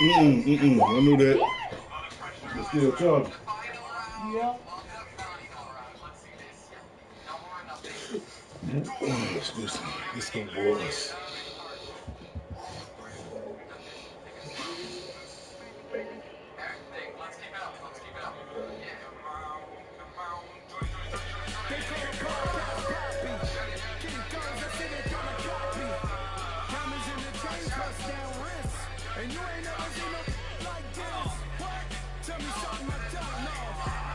I knew that. But still charging. Yeah. Let's go, boys. And you ain't never seen no like this. What? Tell me something I don't know.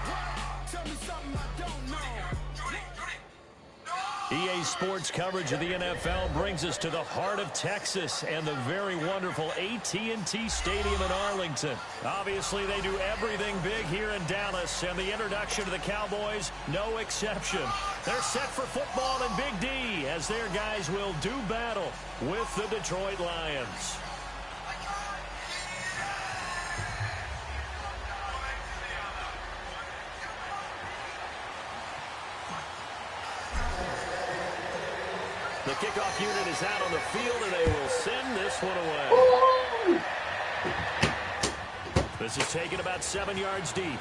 What? Tell me something I don't know. EA Sports coverage of the NFL brings us to the heart of Texas and the very wonderful AT&T Stadium in Arlington. Obviously, they do everything big here in Dallas, and the introduction to the Cowboys, no exception. They're set for football in Big D as their guys will do battle with the Detroit Lions. The kickoff unit is out on the field, and they will send this one away. This is taken about 7 yards deep.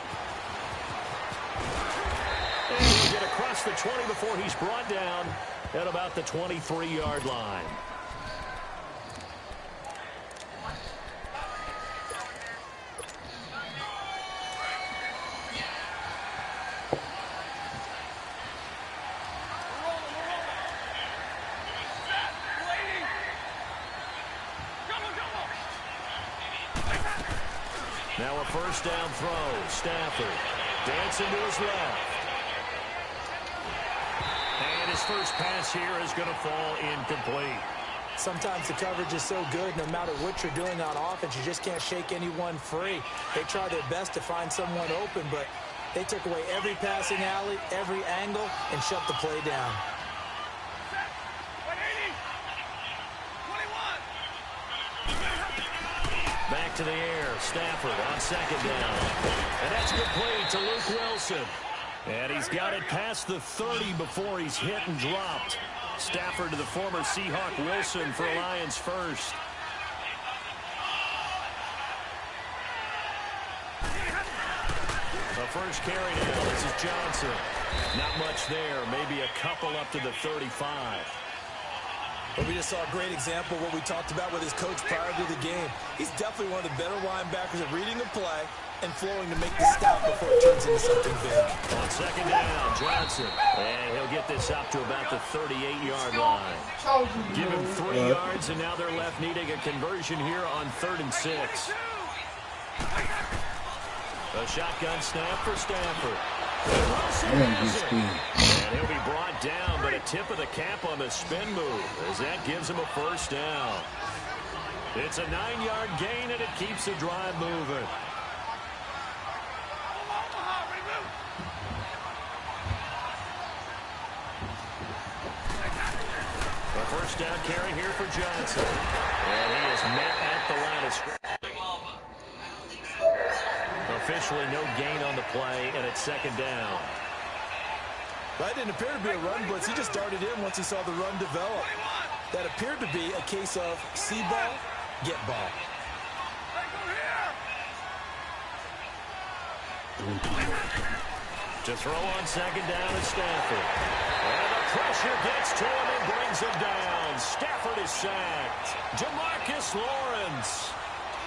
And he'll get across the 20 before he's brought down at about the 23-yard line. Now a first down throw. Stafford dancing to his left. And his first pass here is going to fall incomplete. Sometimes the coverage is so good, no matter what you're doing on offense, you just can't shake anyone free. They try their best to find someone open, but they took away every passing alley, every angle, and shut the play down. Back to the air. Stafford on second down. And that's complete to Luke Wilson. And he's got it past the 30 before he's hit and dropped. Stafford to the former Seahawk Wilson for Lions first. The first carry now. This is Johnson. Not much there. Maybe a couple up to the 35. But we just saw a great example of what we talked about with his coach prior to the game. He's definitely one of the better linebackers at reading the play and flowing to make the stop before it turns into something big. On second down, Johnson. And he'll get this up to about the 38-yard line. Give him 3 yards, and now they're left needing a conversion here on 3rd and 6. A shotgun snap for Stafford. And he'll be brought down, but a tip of the cap on the spin move as that gives him a first down. It's a 9-yard gain, and it keeps the drive moving. A first down carry here for Johnson. And he is met at the line of scrimmage. Officially no gain on the play, and it's second down. That didn't appear to be a run blitz. He just darted in once he saw the run develop. That appeared to be a case of see ball, get ball. To throw on second down is Stafford. And the pressure gets to him and brings him down. Stafford is sacked. Jamarcus Lawrence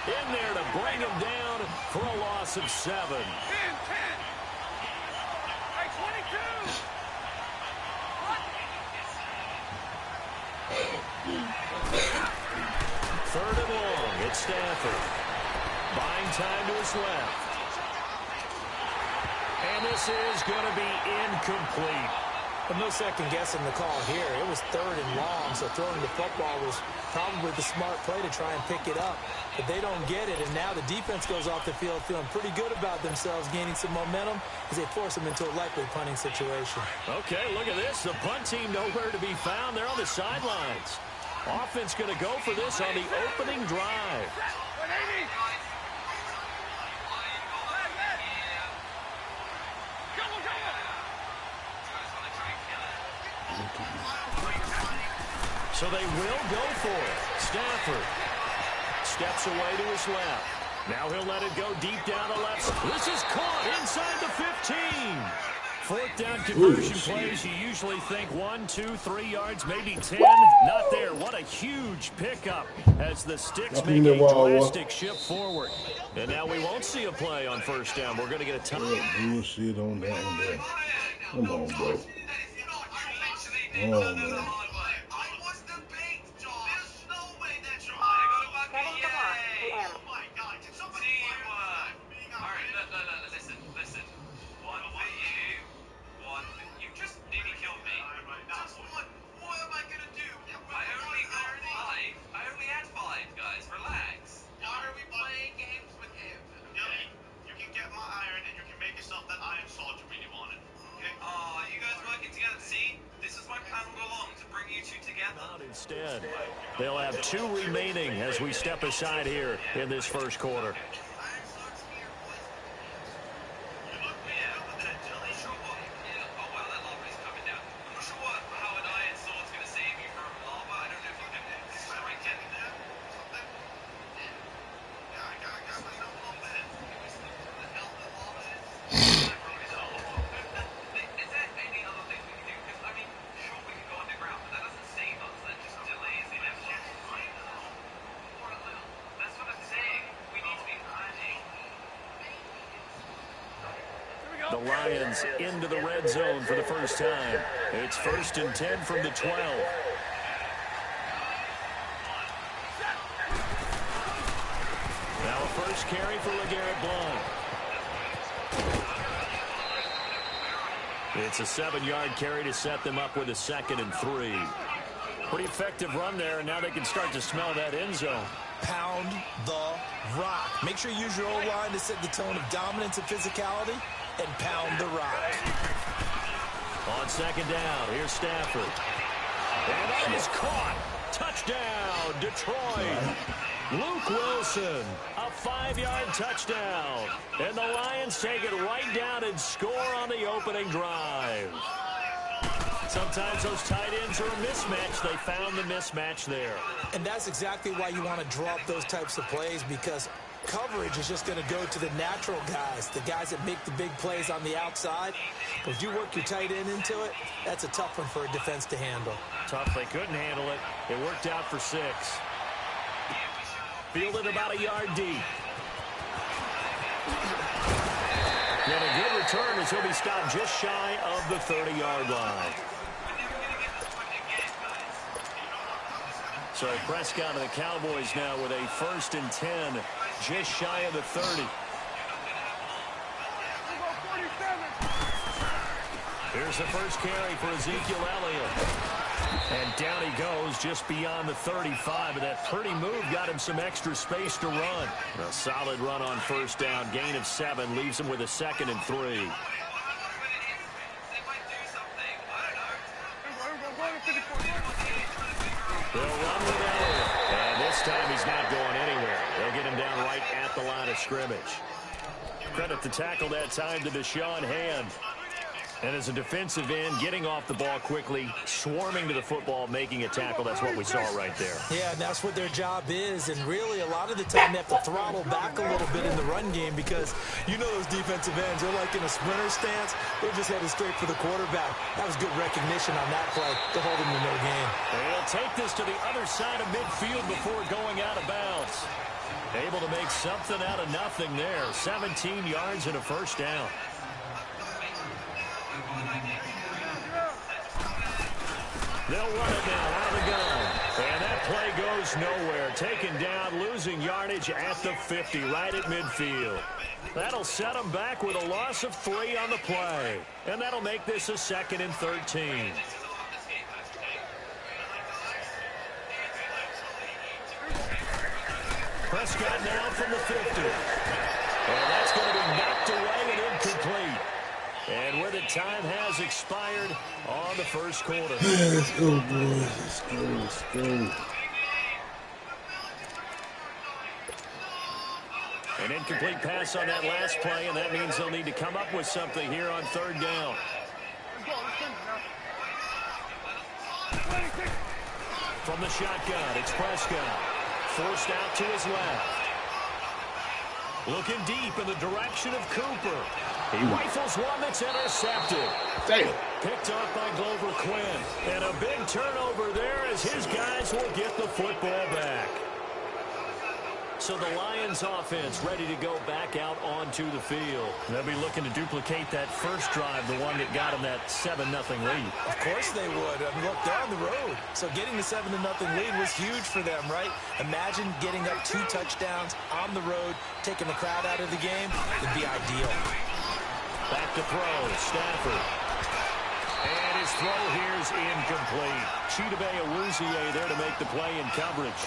in there to bring him down for a loss of 7. 10. Hey, 22. Third and long. It's Stafford. Buying time to his left. And this is going to be incomplete. Well, no second guessing the call here. It was 3rd and long, so throwing the football was probably the smart play to try and pick it up. But they don't get it, and now the defense goes off the field feeling pretty good about themselves, gaining some momentum as they force them into a likely punting situation. Okay, look at this. The punt team nowhere to be found. They're on the sidelines. Offense going to go for this on the opening drive. So they will go for it. Stafford steps away to his left. Now he'll let it go deep down the left. This is caught inside the 15. Fourth down conversion plays, you usually think 1, 2, 3 yards, maybe 10. Not there. What a huge pickup as the Sticks make a drastic shift forward. And now we won't see a play on first down. We're going to get a ton of bullshit on that one there. Come on, bro. Oh, man. Instead, they'll have 2 remaining as we step aside here in this first quarter. The Lions into the red zone for the first time. It's 1st and 10 from the 12. Now a first carry for LeGarrette Blount. It's a 7-yard carry to set them up with a 2nd and 3. Pretty effective run there, and now they can start to smell that end zone. Pound the rock. Make sure you use your O-line to set the tone of dominance and physicality, and pound the rock. On 2nd down, here's Stafford. And that is caught. Touchdown, Detroit. Luke Wilson, a 5-yard touchdown. And the Lions take it right down and score on the opening drive. Sometimes those tight ends are a mismatch. They found the mismatch there. And that's exactly why you want to draw up those types of plays, because coverage is just going to go to the natural guys, the guys that make the big plays on the outside. But if you work your tight end into it, that's a tough one for a defense to handle. Tough, they couldn't handle it. It worked out for 6. Fielded about a yard deep. And a good return as he'll be stopped just shy of the 30-yard line. So Prescott and the Cowboys now with a 1st and 10, just shy of the 30. Here's the first carry for Ezekiel Elliott. And down he goes just beyond the 35. And that pretty move got him some extra space to run. A solid run on first down. Gain of 7 leaves him with a 2nd and 3. They'll run with Elliott. And this time he's not going anywhere. They'll get him down right at the line of scrimmage. Credit the tackle that time to Deshaun Hand. And as a defensive end, getting off the ball quickly, swarming to the football, making a tackle. That's what we saw right there. Yeah, and that's what their job is. And really, a lot of the time, they have to throttle back a little bit in the run game because you know those defensive ends, they're like in a sprinter stance. They're just headed straight for the quarterback. That was good recognition on that play to hold him to no gain. They'll take this to the other side of midfield before going out of bounds. Able to make something out of nothing there. 17 yards and a first down. They'll run it now out of the gun. And that play goes nowhere. Taken down, losing yardage at the 50, right at midfield. That'll set them back with a loss of 3 on the play. And that'll make this a 2nd and 13. Prescott now from the 50. And that's going to be knocked away and incomplete. And where the time has expired on the first quarter. Let's go, boys. Let's go. Let's go. An incomplete pass on that last play, and that means they'll need to come up with something here on 3rd down. From the shotgun, it's Prescott. forced out to his left. Looking deep in the direction of Cooper. He rifles one that's intercepted. Damn. Picked off by Glover Quinn. And a big turnover there as his guys will get the football back. So the Lions offense ready to go back out onto the field. They'll be looking to duplicate that first drive, the one that got them that 7-0 lead. Of course they would. I mean, look, they're on the road. So getting the 7-0 lead was huge for them, right? Imagine getting up 2 touchdowns on the road, taking the crowd out of the game. It'd be ideal. Back to throw, Stafford. And his throw here is incomplete. Chidobe Awuzie there to make the play in coverage.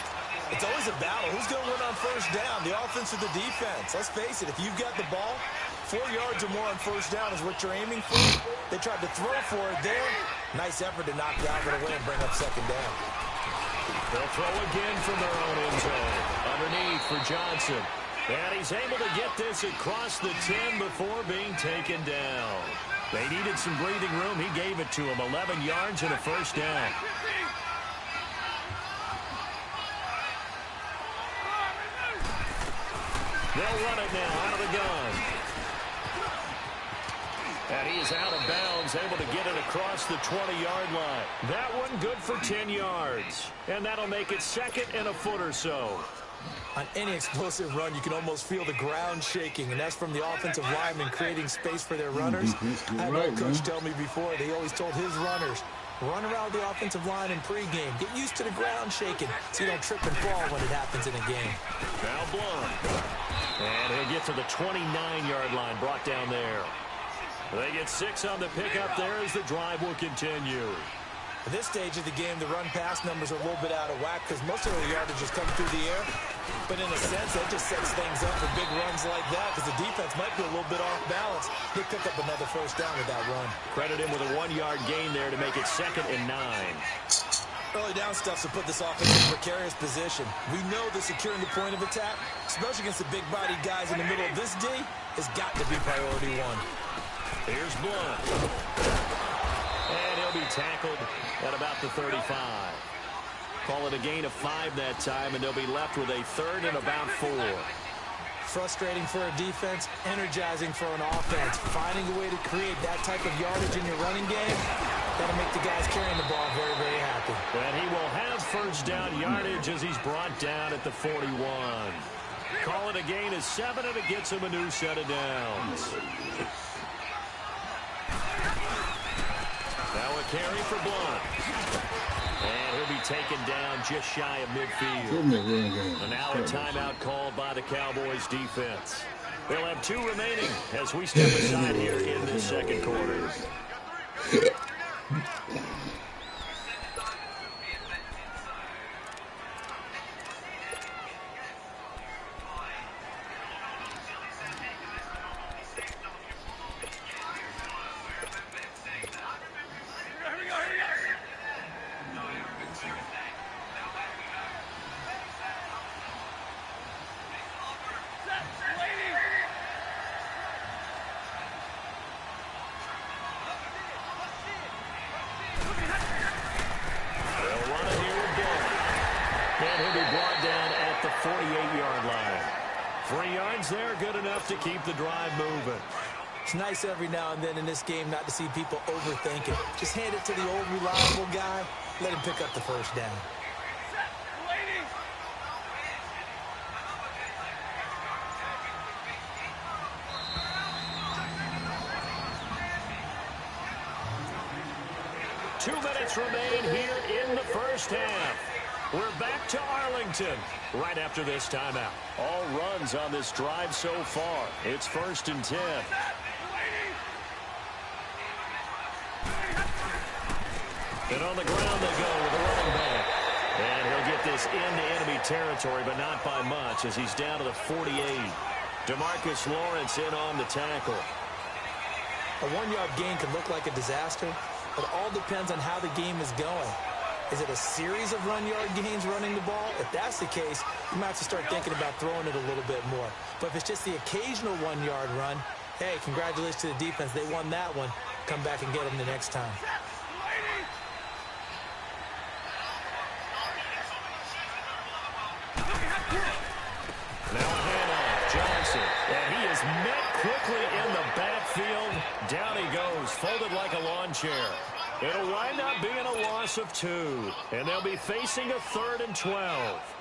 It's always a battle. Who's going to win on first down, the offense or the defense? Let's face it, if you've got the ball, 4 yards or more on first down is what you're aiming for. They tried to throw for it there. Nice effort to knock Dalvin away and bring up second down. They'll throw again from their own end zone. Underneath for Johnson. And he's able to get this across the 10 before being taken down. They needed some breathing room. He gave it to him. 11 yards and a first down. They'll run it now out of the gun. And he is out of bounds, able to get it across the 20-yard line. That one good for 10 yards. And that'll make it second and a foot or so. On any explosive run, you can almost feel the ground shaking, and that's from the offensive linemen creating space for their runners. I had a coach tell me before, they always told his runners, run around the offensive line in pregame. Get used to the ground shaking so you don't trip and fall when it happens in a game. Now Blunt. And he'll get to the 29-yard line, brought down there. They get 6 on the pickup there as the drive will continue. At this stage of the game, the run-pass numbers are a little bit out of whack because most of the yardage is coming through the air. But in a sense, that just sets things up for big runs like that because the defense might be a little bit off balance. He'll pick up another first down with that run. Credit him with a 1-yard gain there to make it 2nd and 9. Early down stuff to put this offense in a precarious position. We know that securing the point of attack, especially against the big-bodied guys in the middle of this D, has got to be priority 1. Here's Blunt. And he'll be tackled at about the 35. Call it a gain of 5 that time, and they'll be left with a 3rd and about 4. Frustrating for a defense, energizing for an offense. Finding a way to create that type of yardage in your running game, that'll make the guys carrying the ball very, very happy. And he will have first down yardage as he's brought down at the 41. Call it a gain of 7, and it gets him a new set of downs. Now a carry for Blunt. And he'll be taken down just shy of midfield. And now a timeout called by the Cowboys defense. They'll have 2 remaining as we step aside here in this second quarter. To keep the drive moving. It's nice every now and then in this game not to see people overthink it. Just hand it to the old reliable guy. Let him pick up the first down. Two minutes remain here in the first half. We're back to Arlington right after this timeout. All runs on this drive so far. It's 1st and 10. And on the ground they go with a running back. And he'll get this into enemy territory, but not by much as he's down to the 48. DeMarcus Lawrence in on the tackle. A 1-yard gain can look like a disaster, but it all depends on how the game is going. Is it a series of run-yard gains running the ball? If that's the case, you might have to start thinking about throwing it a little bit more. But if it's just the occasional 1-yard run, hey, congratulations to the defense. They won that one. Come back and get them the next time. is met quickly in the backfield. Down he goes, folded like a lawn chair. It'll wind up being a loss of 2. And they'll be facing a 3rd and 12.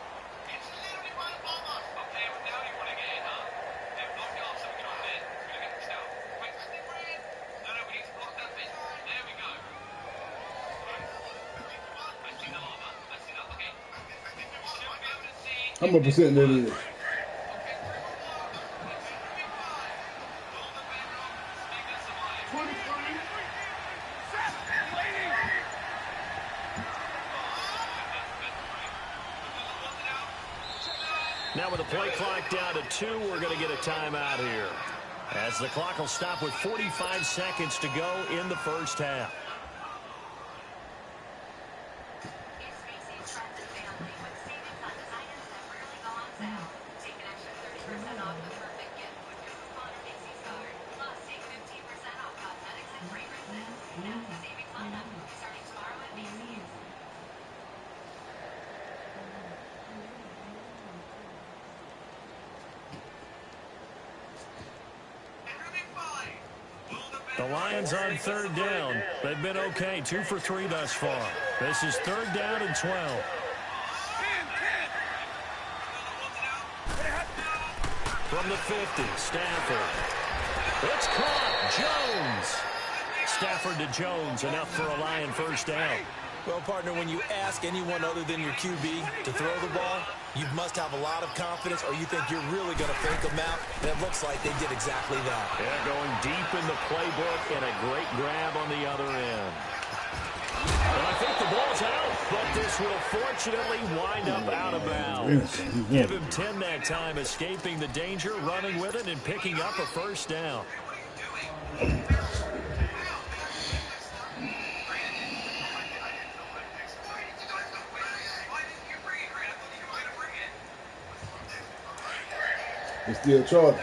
How much percent that is? Now with the play clock down to 2, we're going to get a timeout here, as the clock will stop with 45 seconds to go in the first half. The Lions on 3rd down. They've been okay, 2 for 3 thus far. This is 3rd down and 12. From the 50, Stafford. It's caught. Jones. Stafford to Jones, enough for a Lion first down. Well, partner, when you ask anyone other than your QB to throw the ball, you must have a lot of confidence, or you think you're really going to fake them out. And it looks like they did exactly that. Yeah, going deep in the playbook and a great grab on the other end. And I think the ball's out, but this will fortunately wind up out of bounds. Give him 10 that time, escaping the danger, running with it, and picking up a first down. It's still charging.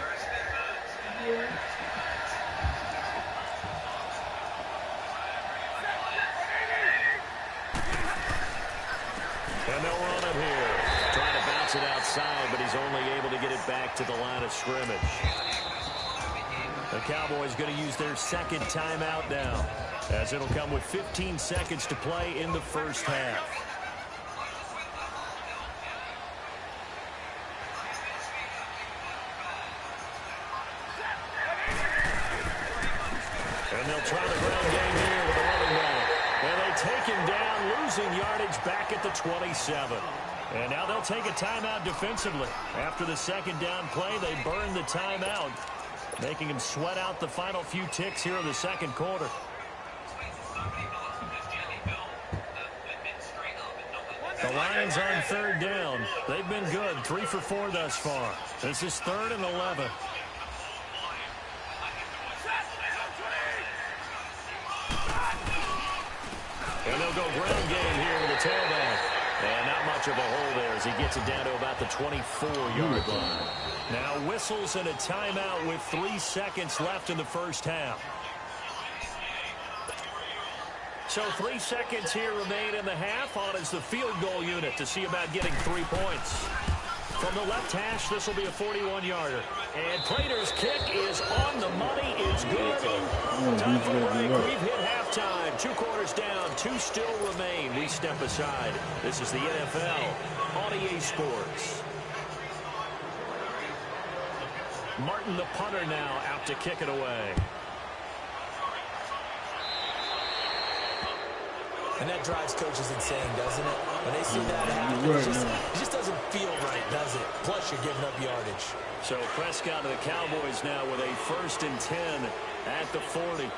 And they'll run it here. Trying to bounce it outside, but he's only able to get it back to the line of scrimmage. The Cowboys going to use their second timeout now, as it'll come with 15 seconds to play in the first half. And they'll try the ground game here with a running back. And they take him down, losing yardage back at the 27. And now they'll take a timeout defensively. After the second down play, they burn the timeout, making him sweat out the final few ticks here in the second quarter. The Lions on 3rd down. They've been good, 3 for 4 thus far. This is 3rd and 11. And they'll go ground game here with the tailback. And not much of a hole there as he gets it down to about the 24-yard line. Now whistles and a timeout with 3 seconds left in the first half. So 3 seconds here remain in the half. On is the field goal unit to see about getting 3 points. From the left hash, this will be a 41-yarder. And Prater's kick is on the money. It's good. Time for break. We've hit halftime. 2 quarters down. 2 still remain. We step aside. This is the NFL on EA Sports. Martin, the punter, now out to kick it away. And that drives coaches insane, doesn't it? When they see that happen, it just doesn't feel right, does it? Plus, you're giving up yardage. So Prescott to the Cowboys now with a 1st and 10 at the 40.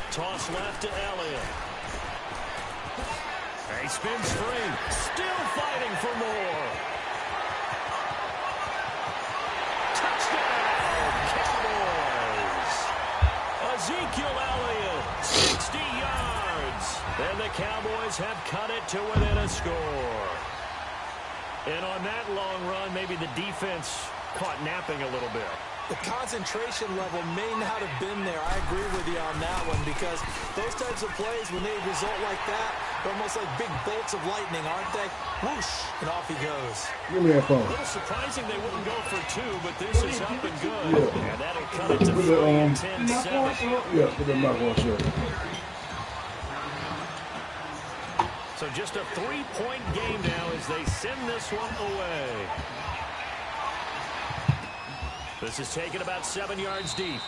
Toss left to Elliott. He spins free. Still fighting for more. Ezekiel Elliott, 60 yards. And the Cowboys have cut it to within a score. And on that long run, maybe the defense caught napping a little bit. The concentration level may not have been there. I agree with you on that one because those types of plays, when they result like that, they're almost like big bolts of lightning, aren't they? Whoosh, and off he goes. Give me that phone. A little surprising they wouldn't go for two, but this is up and good. Yeah. And that'll cut it to 3 and 10-7. Yeah, put the mouthwash there. So just a 3-point game now as they send this one away. This is taken about 7 yards deep.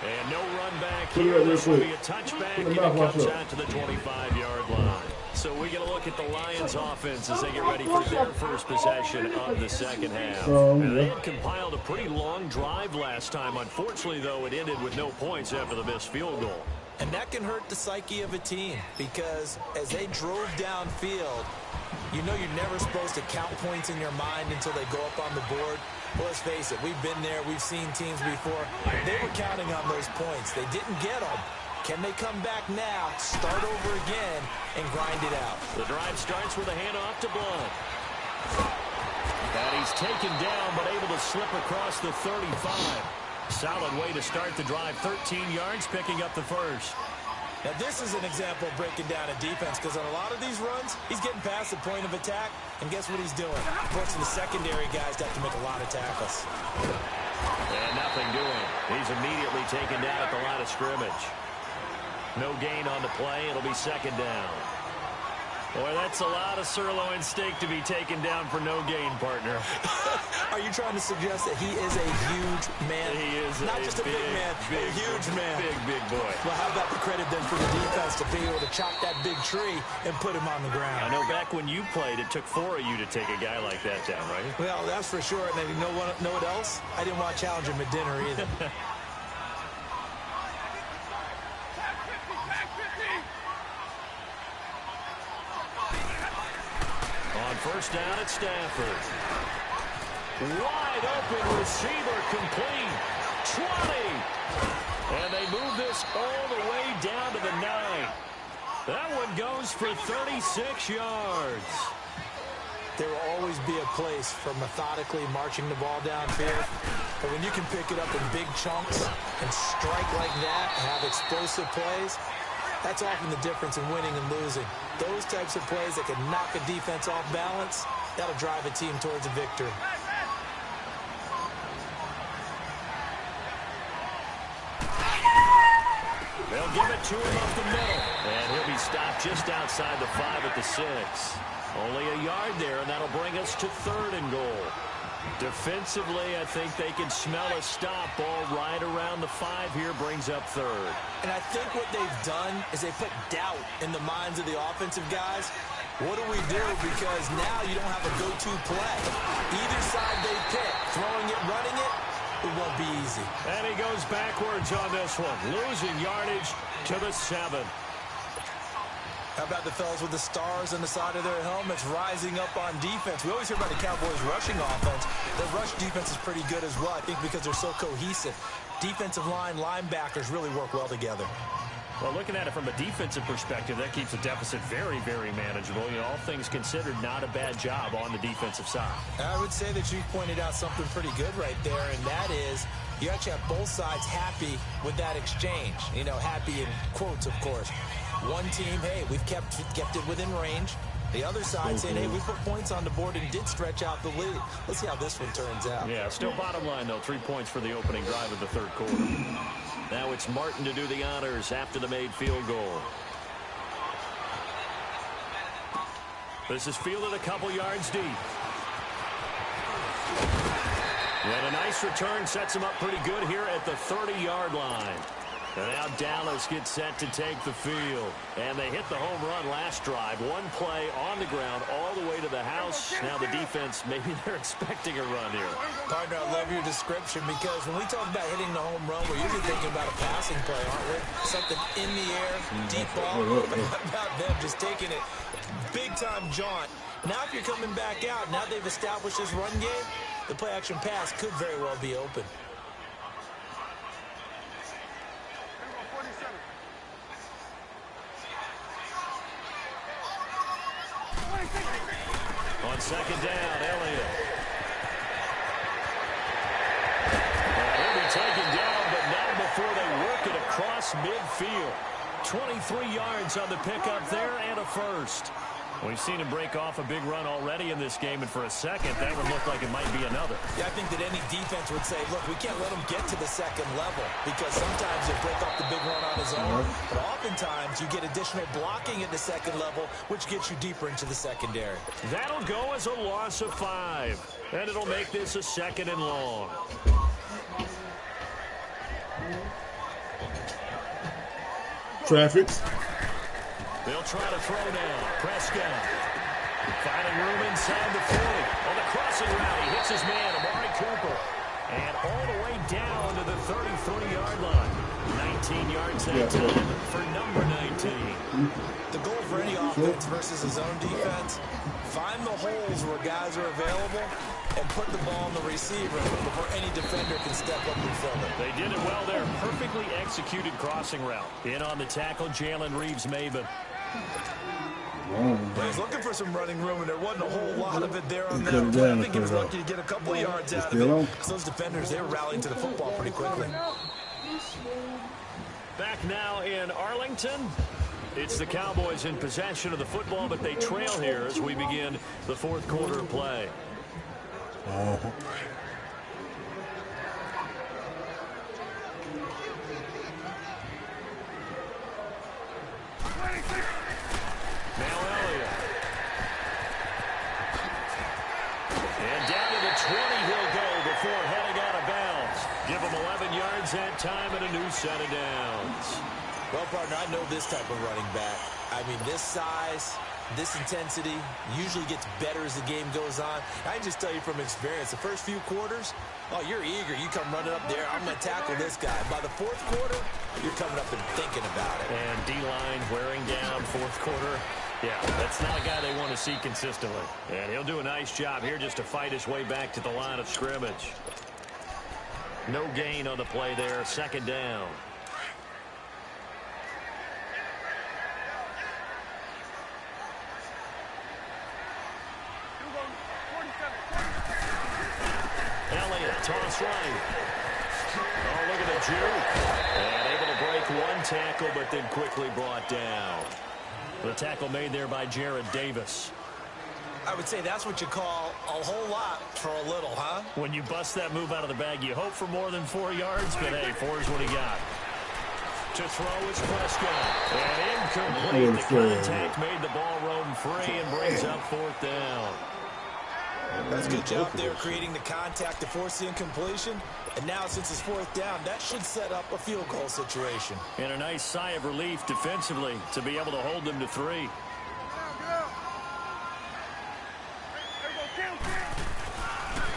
And no run back here. This will be a touchback, and it comes out to the 25-yard line. So we get a look at the Lions' offense as they get ready for their first possession of the second half. And they had compiled a pretty long drive last time. Unfortunately, though, it ended with no points after the missed field goal. And that can hurt the psyche of a team because as they drove downfield, you know you're never supposed to count points in your mind until they go up on the board. Well, let's face it, we've been there, we've seen teams before. They were counting on those points. They didn't get them. Can they come back now, start over again, and grind it out? The drive starts with a handoff to Blunt. And he's taken down, but able to slip across the 35. Solid way to start the drive, 13 yards, picking up the first. Now, this is an example of breaking down a defense because on a lot of these runs, he's getting past the point of attack, and guess what he's doing? Forcing the secondary guys to have to make a lot of tackles. And nothing doing. He's immediately taken down at the line of scrimmage. No gain on the play. It'll be second down. Boy, that's a lot of sirloin steak to be taken down for no gain, partner. Are you trying to suggest that he is a huge man? He is not just a big man, a huge man. Big boy. Well, how about the credit then for the defense to be able to chop that big tree and put him on the ground? I know back when you played, it took 4 of you to take a guy like that down, right? Well, that's for sure. And then you know what else? I didn't want to challenge him at dinner either. First down at Stafford. Wide open receiver complete. 20. And they move this all the way down to the 9. That one goes for 36 yards. There will always be a place for methodically marching the ball downfield. But when you can pick it up in big chunks and strike like that and have explosive plays, that's often the difference in winning and losing. Those types of plays that can knock a defense off balance, that'll drive a team towards a victory. They'll give it to him up the middle. And he'll be stopped just outside the 5 at the 6. Only a yard there, and that'll bring us to 3rd and goal. Defensively, I think they can smell a stop. Ball right around the 5 here, brings up 3rd. And I think what they've done is they put doubt in the minds of the offensive guys. What do we do? Because now you don't have a go-to play. Either side they pick, throwing it, running it, it won't be easy. And he goes backwards on this one, losing yardage to the 7. How about the fellas with the stars on the side of their helmets rising up on defense? We always hear about the Cowboys' rushing offense. Their rush defense is pretty good as well, I think, because they're so cohesive. Defensive line, linebackers really work well together. Well, looking at it from a defensive perspective, that keeps the deficit very, very manageable. You know, all things considered, not a bad job on the defensive side. I would say that you pointed out something pretty good right there, and that is you actually have both sides happy with that exchange. You know, happy in quotes, of course. One team, hey, we've kept it within range. The other side saying, hey, we put points on the board and did stretch out the lead. Let's see how this one turns out. Yeah, still bottom line, though, 3 points for the opening drive of the 3rd quarter. Now it's Martin to do the honors after the made field goal. This is fielded a couple yards deep. And a nice return sets him up pretty good here at the 30-yard line. And now Dallas gets set to take the field. And they hit the home run last drive. One play on the ground all the way to the house. Now the defense, maybe they're expecting a run here. Partner, I love your description because when we talk about hitting the home run, we're usually thinking about a passing play, aren't we? Something in the air, deep ball. About them just taking it big-time jaunt. Now if you're coming back out, now they've established this run game, the play-action pass could very well be open. On second down, Elliott. And across midfield. 23 yards on the pickup there and a first. We've seen him break off a big run already in this game, and for a second, that would look like it might be another. Yeah, I think that any defense would say, look, we can't let him get to the second level because sometimes he'll break off the big run on his own, but oftentimes you get additional blocking at the second level, which gets you deeper into the secondary. That'll go as a loss of 5, and it'll make this a 2nd and long. Traffic. They'll try to throw now. Prescott finding room inside the 40. On the crossing route, he hits his man, Amari Cooper. And all the way down to the 33-yard line. 19 yards that time for number 19. The goal for any offense versus his own defense, find the holes where guys are available and put the ball on the receiver before any defender can step up and fill it. They did it well there. Perfectly executed crossing route. In on the tackle, Jalen Reeves-Maybin. He was looking for some running room, and there wasn't a whole lot of it there on that play. I think he was lucky to get a couple of yards out of it. Because those defenders, they were rallying to the football pretty quickly. Back now in Arlington. It's the Cowboys in possession of the football, but they trail here as we begin the 4th quarter of play. Now Elliott. And down to the 20 he'll go before heading out of bounds. Give him 11 yards that time and a new set of downs. Well, partner, I know this type of running back. I mean, this size, this intensity usually gets better as the game goes on. I can just tell you from experience, the first few quarters, oh, you're eager. You come running up there, I'm going to tackle this guy. By the 4th quarter, you're coming up and thinking about it. And D-line wearing down 4th quarter. Yeah, that's not a guy they want to see consistently. And he'll do a nice job here just to fight his way back to the line of scrimmage. No gain on the play there. 2nd down. Elliott, toss right. Oh, look at the juke. And able to break one tackle, but then quickly brought down. The tackle made there by Jared Davis. I would say that's what you call a whole lot for a little, huh? When you bust that move out of the bag, you hope for more than 4 yards, but hey, 4 is what he got. To throw is Prescott. And incomplete. The contact made the ball roam free and brings up 4th down. That's a good job there creating the contact to force the incompletion. And now since it's 4th down, that should set up a field goal situation. And a nice sigh of relief defensively to be able to hold them to 3.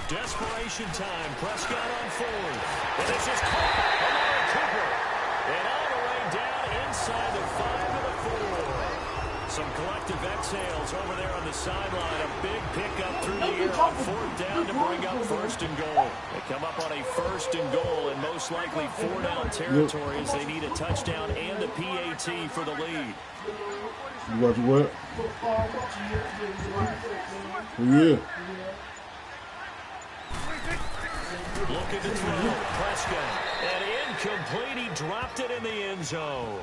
Desperation time. Prescott on 4th. And this is caught by Amari Cooper. And all the way down inside the 5 to the 4. Some collective exhales over there on the sideline. A big pickup through the air on 4th down to bring up 1st and goal. They come up on a 1st and goal in most likely 4-down territory as they need a touchdown and a PAT for the lead. You watch what? Yeah. Looking to throw. Prescott. And incomplete. He dropped it in the end zone.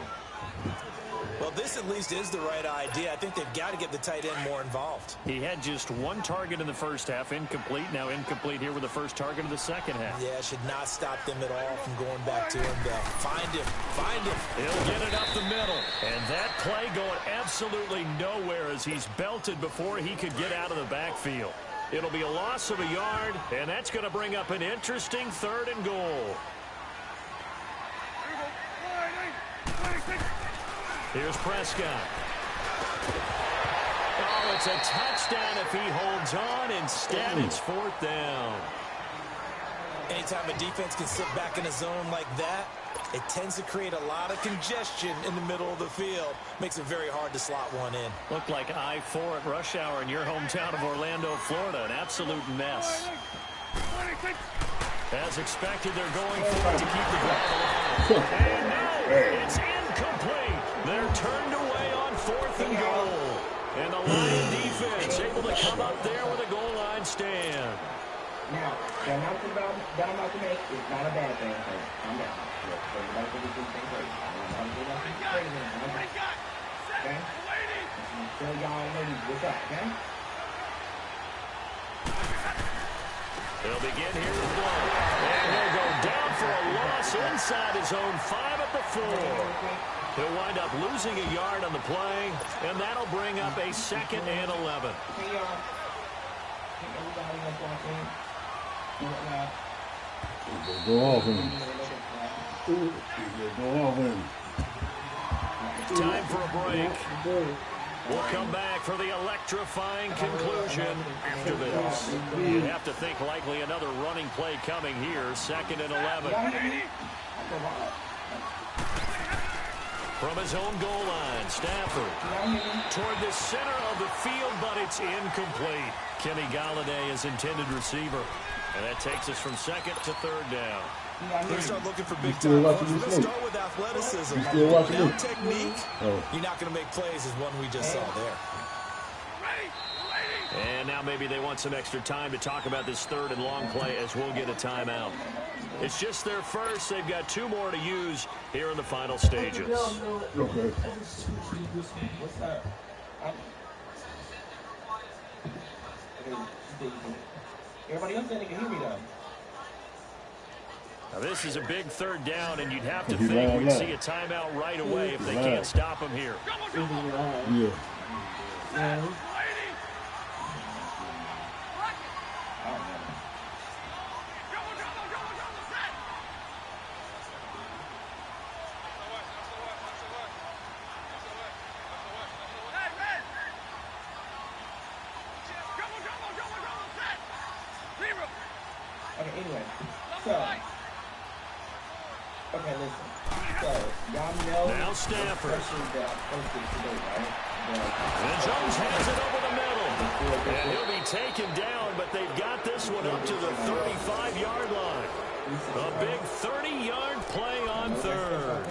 Well, this at least is the right idea. I think they've got to get the tight end more involved. He had just 1 target in the first half, incomplete. Now incomplete here with the first target of the second half. Yeah, should not stop them at all from going back to him. Find him. Find him. He'll get it up the middle. And that play going absolutely nowhere as he's belted before he could get out of the backfield. It'll be a loss of a yard, and that's going to bring up an interesting 3rd and goal. Here's Prescott. Oh, it's a touchdown if he holds on. Instead, it's 4th down. Anytime a defense can sit back in a zone like that, it tends to create a lot of congestion in the middle of the field. Makes it very hard to slot one in. Looked like I-4 at rush hour in your hometown of Orlando, Florida. An absolute mess. As expected, they're going for it to keep the drive alive. And no, it's incomplete. They're turned away on 4th and goal. And the Lion defense able to come up there with a goal line stand. Now, the announcement that I'm about to make is not a bad thing. So calm down. Everybody think it's anything crazy. I'm not going to do nothing crazy. Okay? I'm tell y'all ladies what's up, okay? They'll begin here with one. And he'll go down for a loss inside his own 5 at the 4. He'll wind up losing a yard on the play, and that'll bring up a 2nd and 11. Hey, y'all. Hey, everybody that's watching. Go off him. Go off him. Time for a break. We'll come back for the electrifying conclusion after this. You have to think likely another running play coming here, 2nd and 11. From his own goal line, Stafford toward the center of the field, but it's incomplete. Kenny Galladay is intended receiver. And that takes us from 2nd to 3rd down. We're going to start looking for big time. We're going to start with athleticism. Now technique, you're not going to make plays as one we just saw there. And now maybe they want some extra time to talk about this 3rd and long play as we'll get a timeout. It's just their first. They've got 2 more to use here in the final stages. Okay. What's up? Everybody else said they can hear me though. Now this is a big 3rd down, and you'd have to think we'd see a timeout right away if they can't stop him here. Yeah. Okay, anyway, okay, listen. So, y'all know now Stafford. That I posted today, right? And Jones hands it over the middle. And he'll be taken down, but they've got this one up to the 35-yard line. A big 30-yard play on 3rd.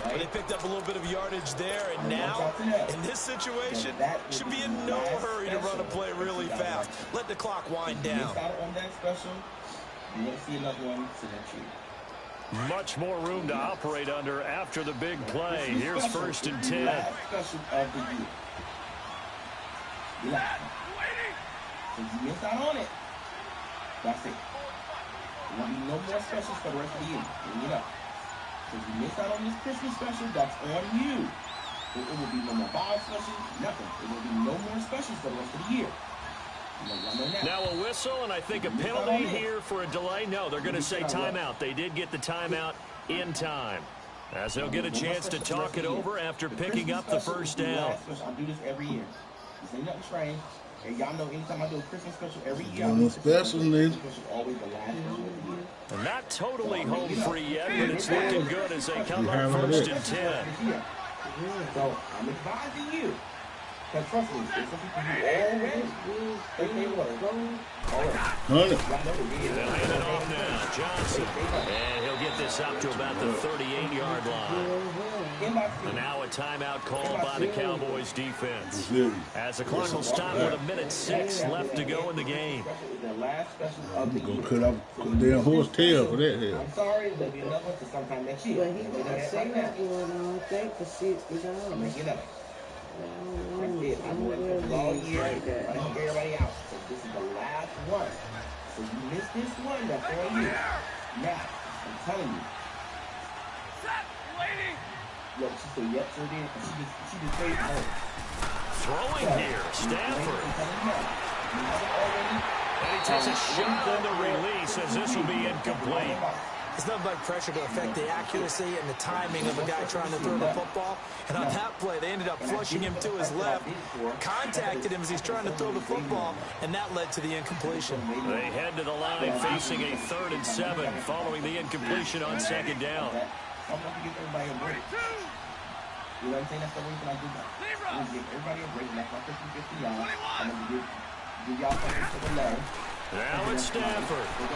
But they picked up a little bit of yardage there, and now, in this situation, should be in no hurry to run a play really fast. Let the clock wind down. On that special, you won't see another one to that tree. Much more room to operate under after the big play. Here's 1st and 10. Last special of the year. Relax. If you miss out on it, that's it. There won't be no more specials for the rest of the year. You know. So if you miss out on this Christmas special, that's on you. It will be no more Bob specials, nothing. There will be no more specials for the rest of the year. Now a whistle, and I think a penalty here for a delay. No, they're going to say timeout. They did get the timeout in time, as they'll get a chance to talk it over after picking up the 1st down. I do this every year. This ain't nothing strange. And y'all know anytime I do a Christmas special every year, No special, nigga. always the last special of the year. And not totally home free yet, but it's looking good as they come up 1st and 10. So I'm advising you. Because trust me, it's something you already. They'll hand it off now, Johnson. And he'll get this up to about the 38-yard line. And now a timeout called by the Cowboys defense. As the clock will stop with 1:06 left to go in the game. I'm going to cut off the damn horse tail for that hell. I'm sorry, there'll be another one to sometime next year. But he got savings going on, thank for $60. I'm making up. That's it. I'm going to all year. I'm everybody out. So this is the last one. So you miss this one, that's all you. Now, I'm telling you. Look, she said, yep, sure did. She just paid her. Throwing here, Stafford. And he takes a shot on the release as this will be incomplete. It's nothing but pressure to affect the accuracy and the timing of a guy trying to throw the football. And on that play, they ended up flushing him to his left, contacted him as he's trying to throw the football, and that led to the incompletion. They head to the line facing a 3rd and 7 following the incompletion on 2nd down. I'm going to give everybody a break. You know what I'm saying? That's the reason I do that. I'm going to give everybody a break. That's my 50-50 y'all. I'm going to give y'all something to the low. Now it's Stafford. Over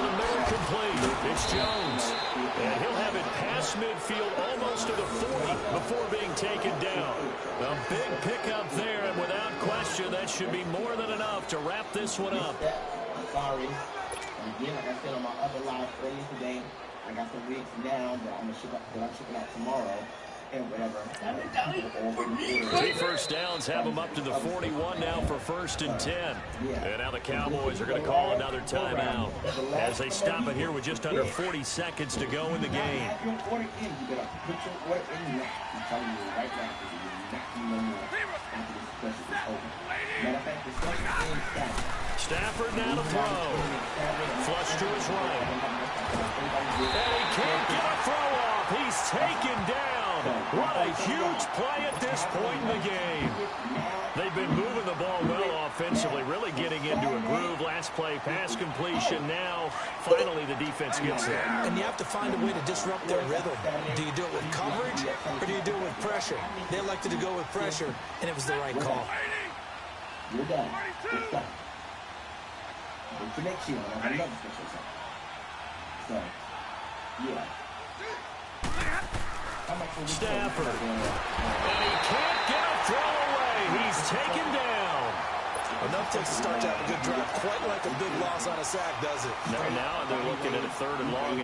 the middle, complete. It's Jones. And he'll have it past midfield almost to the 40 before being taken down. A big pickup there, and without question, that that should be more than enough to wrap this one up. I'm sorry. And again, like I said on my other live earlier today, I got some wigs now that I'm shipping out tomorrow. And whatever. 2 first downs have them up to the 41 now for 1st and 10. And now the Cowboys are going to call another timeout as they stop it here with just under 40 seconds to go in the game. You better put your order in now. I'm telling you right now, because it will not be no more after this question is over. Matter of fact, this question is Stafford. Stafford now to throw. Flush to his right. And he can't get a throw off. He's taken down. What a huge play at this point in the game. They've been moving the ball well offensively, really getting into a groove. Last play, pass completion. Now, finally, the defense gets there. And you have to find a way to disrupt their rhythm. Do you do it with coverage, or do you do it with pressure? They elected to go with pressure, and it was the right call. You're done. It's done. Wait for next year. I have another special time. So, yeah. Stafford. And he can't get a throw away. He's taken down. Enough takes to start to have a good drive. Quite like a big loss on a sack, does it? Now they're looking at a 3rd and long.